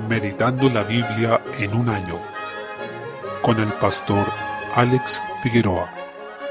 Meditando la Biblia en un año, con el pastor Alex Figueroa.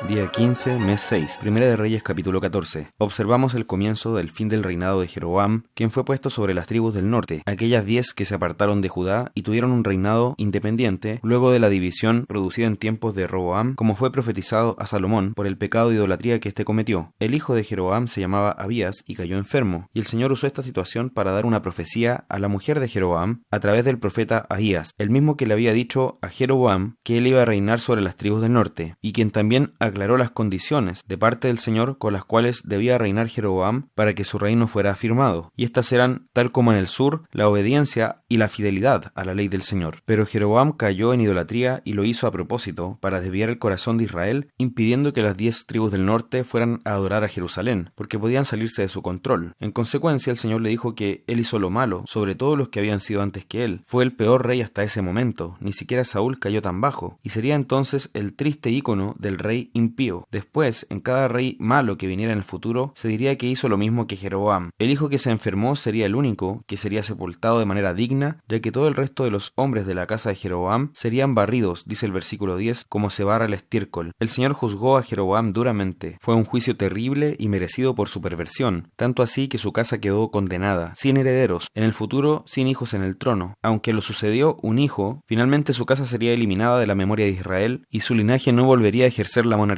Día 15, mes 6, Primera de Reyes capítulo 14. Observamos el comienzo del fin del reinado de Jeroboam, quien fue puesto sobre las tribus del norte, aquellas 10 que se apartaron de Judá y tuvieron un reinado independiente luego de la división producida en tiempos de Roboam, como fue profetizado a Salomón por el pecado de idolatría que éste cometió. El hijo de Jeroboam se llamaba Abías y cayó enfermo, y el Señor usó esta situación para dar una profecía a la mujer de Jeroboam a través del profeta Ahías, el mismo que le había dicho a Jeroboam que él iba a reinar sobre las tribus del norte, y quien también aclaró las condiciones de parte del Señor con las cuales debía reinar Jeroboam para que su reino fuera afirmado, y estas eran, tal como en el sur, la obediencia y la fidelidad a la ley del Señor. Pero Jeroboam cayó en idolatría y lo hizo a propósito para desviar el corazón de Israel, impidiendo que las 10 tribus del norte fueran a adorar a Jerusalén, porque podían salirse de su control. En consecuencia, el Señor le dijo que él hizo lo malo sobre todos los que habían sido antes que él. Fue el peor rey hasta ese momento, ni siquiera Saúl cayó tan bajo, y sería entonces el triste ícono del rey impío. Después, en cada rey malo que viniera en el futuro, se diría que hizo lo mismo que Jeroboam. El hijo que se enfermó sería el único que sería sepultado de manera digna, ya que todo el resto de los hombres de la casa de Jeroboam serían barridos, dice el versículo 10, como se barra el estiércol. El Señor juzgó a Jeroboam duramente. Fue un juicio terrible y merecido por su perversión, tanto así que su casa quedó condenada, sin herederos, en el futuro sin hijos en el trono. Aunque lo sucedió un hijo, finalmente su casa sería eliminada de la memoria de Israel y su linaje no volvería a ejercer la monarquía.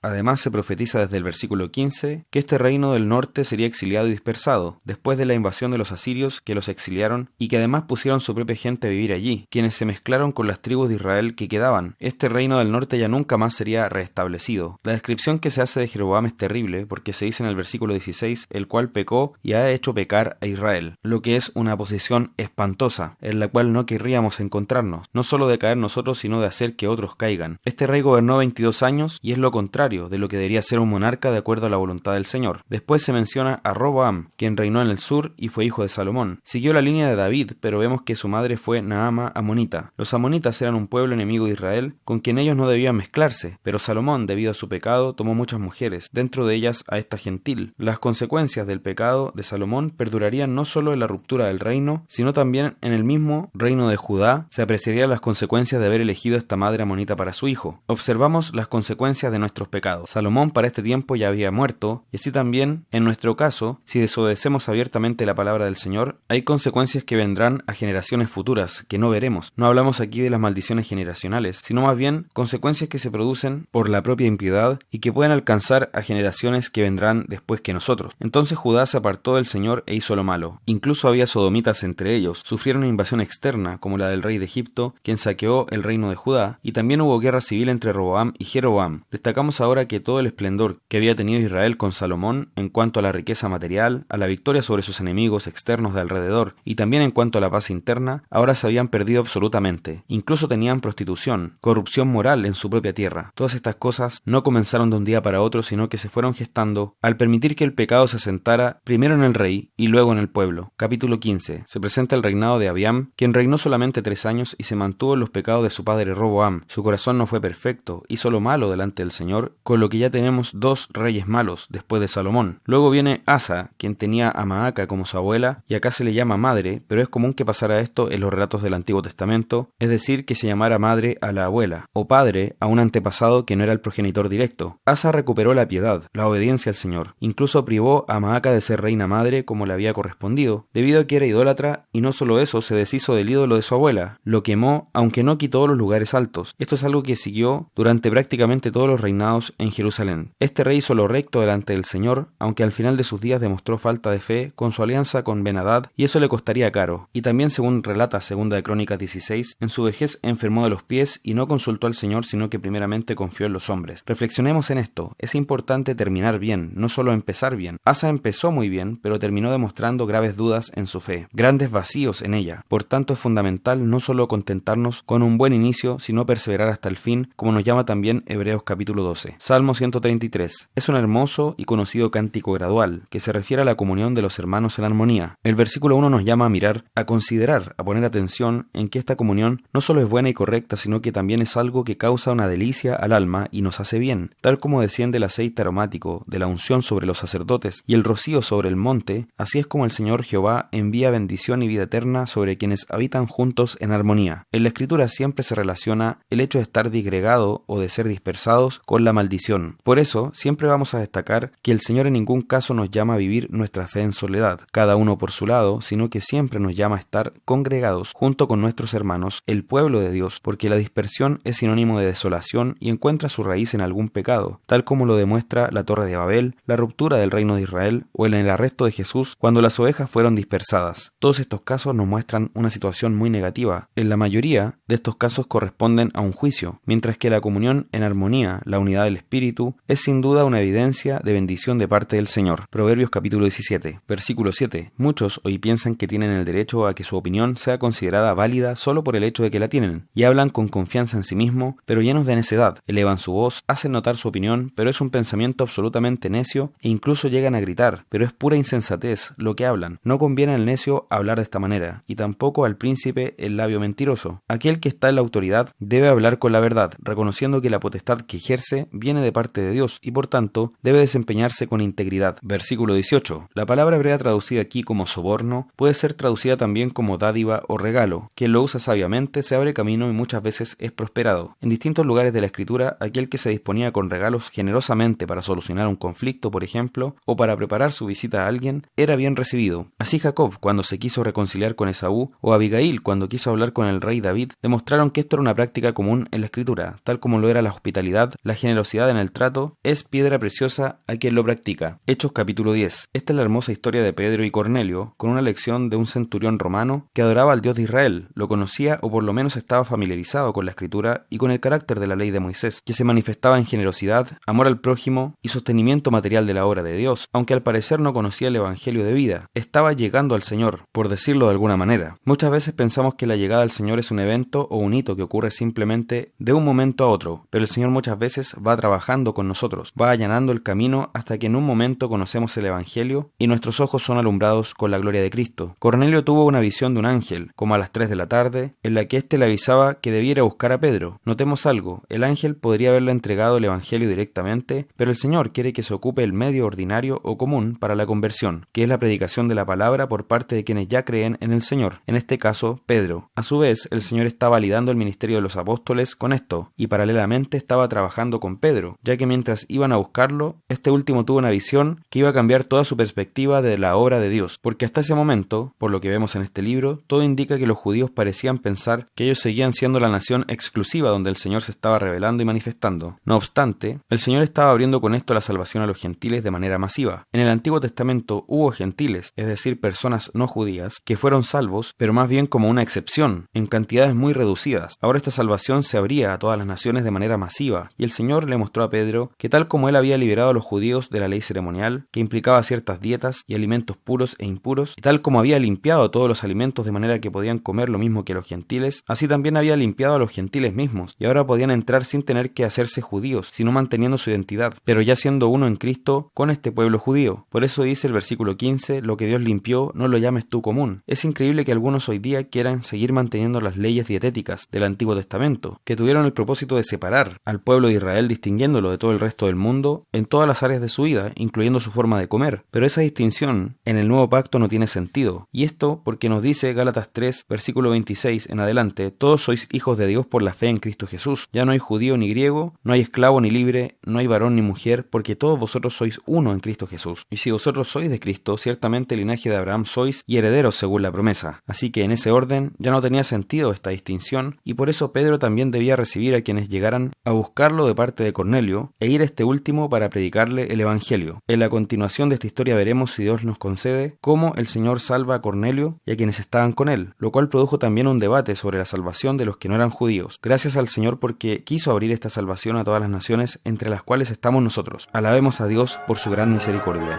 Además, se profetiza desde el versículo 15 que este reino del norte sería exiliado y dispersado, después de la invasión de los asirios que los exiliaron y que además pusieron su propia gente a vivir allí, quienes se mezclaron con las tribus de Israel que quedaban. Este reino del norte ya nunca más sería restablecido. La descripción que se hace de Jeroboam es terrible porque se dice en el versículo 16, el cual pecó y ha hecho pecar a Israel, lo que es una posición espantosa, en la cual no querríamos encontrarnos, no solo de caer nosotros, sino de hacer que otros caigan. Este rey gobernó 22 años y es lo contrario de lo que debería ser un monarca de acuerdo a la voluntad del Señor. Después se menciona a Roboam, quien reinó en el sur y fue hijo de Salomón. Siguió la línea de David, pero vemos que su madre fue Naama amonita. Los amonitas eran un pueblo enemigo de Israel, con quien ellos no debían mezclarse, pero Salomón, debido a su pecado, tomó muchas mujeres, dentro de ellas a esta gentil. Las consecuencias del pecado de Salomón perdurarían no solo en la ruptura del reino, sino también en el mismo reino de Judá se apreciarían las consecuencias de haber elegido esta madre amonita para su hijo. Observamos las consecuencias de nuestros pecados. Salomón para este tiempo ya había muerto, y así también, en nuestro caso, si desobedecemos abiertamente la palabra del Señor, hay consecuencias que vendrán a generaciones futuras, que no veremos. No hablamos aquí de las maldiciones generacionales, sino más bien consecuencias que se producen por la propia impiedad y que pueden alcanzar a generaciones que vendrán después que nosotros. Entonces Judá se apartó del Señor e hizo lo malo. Incluso había sodomitas entre ellos. Sufrieron una invasión externa, como la del rey de Egipto, quien saqueó el reino de Judá, y también hubo guerra civil entre Roboam y Jeroboam. Destacamos ahora que todo el esplendor que había tenido Israel con Salomón en cuanto a la riqueza material, a la victoria sobre sus enemigos externos de alrededor y también en cuanto a la paz interna, ahora se habían perdido absolutamente. Incluso tenían prostitución, corrupción moral en su propia tierra. Todas estas cosas no comenzaron de un día para otro, sino que se fueron gestando al permitir que el pecado se asentara primero en el rey y luego en el pueblo. Capítulo 15. Se presenta el reinado de Abiam, quien reinó solamente 3 años y se mantuvo en los pecados de su padre Roboam. Su corazón no fue perfecto, hizo lo malo delante del Señor, con lo que ya tenemos 2 reyes malos después de Salomón. Luego viene Asa, quien tenía a Maaca como su abuela, y acá se le llama madre, pero es común que pasara esto en los relatos del Antiguo Testamento, es decir, que se llamara madre a la abuela, o padre a un antepasado que no era el progenitor directo. Asa recuperó la piedad, la obediencia al Señor, incluso privó a Maaca de ser reina madre como le había correspondido, debido a que era idólatra, y no solo eso, se deshizo del ídolo de su abuela, lo quemó, aunque no quitó los lugares altos. Esto es algo que siguió durante prácticamente todos los reinados en Jerusalén. Este rey hizo lo recto delante del Señor, aunque al final de sus días demostró falta de fe con su alianza con Ben-Hadad, y eso le costaría caro. Y también, según relata 2 de Crónicas 16, en su vejez enfermó de los pies y no consultó al Señor, sino que primeramente confió en los hombres. Reflexionemos en esto. Es importante terminar bien, no solo empezar bien. Asa empezó muy bien, pero terminó demostrando graves dudas en su fe, grandes vacíos en ella. Por tanto, es fundamental no solo contentarnos con un buen inicio, sino perseverar hasta el fin, como nos llama también Hebreos capítulo capítulo 12. Salmo 133. Es un hermoso y conocido cántico gradual, que se refiere a la comunión de los hermanos en armonía. El versículo 1 nos llama a mirar, a considerar, a poner atención en que esta comunión no solo es buena y correcta, sino que también es algo que causa una delicia al alma y nos hace bien. Tal como desciende el aceite aromático de la unción sobre los sacerdotes y el rocío sobre el monte, así es como el Señor Jehová envía bendición y vida eterna sobre quienes habitan juntos en armonía. En la Escritura siempre se relaciona el hecho de estar disgregado o de ser dispersados con la maldición. Por eso, siempre vamos a destacar que el Señor en ningún caso nos llama a vivir nuestra fe en soledad, cada uno por su lado, sino que siempre nos llama a estar congregados junto con nuestros hermanos, el pueblo de Dios, porque la dispersión es sinónimo de desolación y encuentra su raíz en algún pecado, tal como lo demuestra la Torre de Babel, la ruptura del reino de Israel o en el arresto de Jesús cuando las ovejas fueron dispersadas. Todos estos casos nos muestran una situación muy negativa. En la mayoría de estos casos corresponden a un juicio, mientras que la comunión en armonía, la unidad del Espíritu, es sin duda una evidencia de bendición de parte del Señor. Proverbios capítulo 17, versículo 7. Muchos hoy piensan que tienen el derecho a que su opinión sea considerada válida solo por el hecho de que la tienen, y hablan con confianza en sí mismo, pero llenos de necedad. Elevan su voz, hacen notar su opinión, pero es un pensamiento absolutamente necio e incluso llegan a gritar, pero es pura insensatez lo que hablan. No conviene al necio hablar de esta manera, y tampoco al príncipe el labio mentiroso. Aquel que está en la autoridad debe hablar con la verdad, reconociendo que la potestad que ejerce viene de parte de Dios y por tanto debe desempeñarse con integridad. Versículo 18. La palabra hebrea traducida aquí como soborno puede ser traducida también como dádiva o regalo. Quien lo usa sabiamente se abre camino y muchas veces es prosperado. En distintos lugares de la Escritura, aquel que se disponía con regalos generosamente para solucionar un conflicto, por ejemplo, o para preparar su visita a alguien, era bien recibido. Así Jacob, cuando se quiso reconciliar con Esaú, o Abigail, cuando quiso hablar con el rey David, demostraron que esto era una práctica común en la Escritura, tal como lo era la hospitalidad, la generosidad en el trato, es piedra preciosa a quien lo practica. Hechos capítulo 10. Esta es la hermosa historia de Pedro y Cornelio, con una lección de un centurión romano que adoraba al Dios de Israel, lo conocía o por lo menos estaba familiarizado con la Escritura y con el carácter de la ley de Moisés, que se manifestaba en generosidad, amor al prójimo y sostenimiento material de la obra de Dios, aunque al parecer no conocía el Evangelio de vida. Estaba llegando al Señor, por decirlo de alguna manera. Muchas veces pensamos que la llegada al Señor es un evento o un hito que ocurre simplemente de un momento a otro, pero el Señor muchas veces va trabajando con nosotros, va allanando el camino hasta que en un momento conocemos el Evangelio y nuestros ojos son alumbrados con la gloria de Cristo. Cornelio tuvo una visión de un ángel, como a las 3 de la tarde, en la que éste le avisaba que debiera buscar a Pedro. Notemos algo, el ángel podría haberle entregado el Evangelio directamente, pero el Señor quiere que se ocupe el medio ordinario o común para la conversión, que es la predicación de la palabra por parte de quienes ya creen en el Señor, en este caso, Pedro. A su vez, el Señor está validando el ministerio de los apóstoles con esto, y paralelamente estaba trabajando con Pedro, ya que mientras iban a buscarlo, este último tuvo una visión que iba a cambiar toda su perspectiva de la obra de Dios, porque hasta ese momento, por lo que vemos en este libro, todo indica que los judíos parecían pensar que ellos seguían siendo la nación exclusiva donde el Señor se estaba revelando y manifestando. No obstante, el Señor estaba abriendo con esto la salvación a los gentiles de manera masiva. En el Antiguo Testamento hubo gentiles, es decir, personas no judías, que fueron salvos, pero más bien como una excepción, en cantidades muy reducidas. Ahora esta salvación se abría a todas las naciones de manera masiva, y el Señor le mostró a Pedro que tal como él había liberado a los judíos de la ley ceremonial, que implicaba ciertas dietas y alimentos puros e impuros, y tal como había limpiado todos los alimentos de manera que podían comer lo mismo que los gentiles, así también había limpiado a los gentiles mismos, y ahora podían entrar sin tener que hacerse judíos, sino manteniendo su identidad, pero ya siendo uno en Cristo con este pueblo judío. Por eso dice el versículo 15, lo que Dios limpió, no lo llames tú común. Es increíble que algunos hoy día quieran seguir manteniendo las leyes dietéticas del Antiguo Testamento, que tuvieron el propósito de separar al pueblo de Israel distinguiéndolo de todo el resto del mundo en todas las áreas de su vida, incluyendo su forma de comer. Pero esa distinción en el nuevo pacto no tiene sentido, y esto porque nos dice Gálatas 3, versículo 26 en adelante, todos sois hijos de Dios por la fe en Cristo Jesús. Ya no hay judío ni griego, no hay esclavo ni libre, no hay varón ni mujer, porque todos vosotros sois uno en Cristo Jesús. Y si vosotros sois de Cristo, ciertamente el linaje de Abraham sois y herederos según la promesa. Así que en ese orden ya no tenía sentido esta distinción, y por eso Pedro también debía recibir a quienes llegaran a buscarlo de parte de Cornelio e ir a este último para predicarle el Evangelio. En la continuación de esta historia veremos, si Dios nos concede, cómo el Señor salva a Cornelio y a quienes estaban con él, lo cual produjo también un debate sobre la salvación de los que no eran judíos. Gracias al Señor porque quiso abrir esta salvación a todas las naciones, entre las cuales estamos nosotros. Alabemos a Dios por su gran misericordia.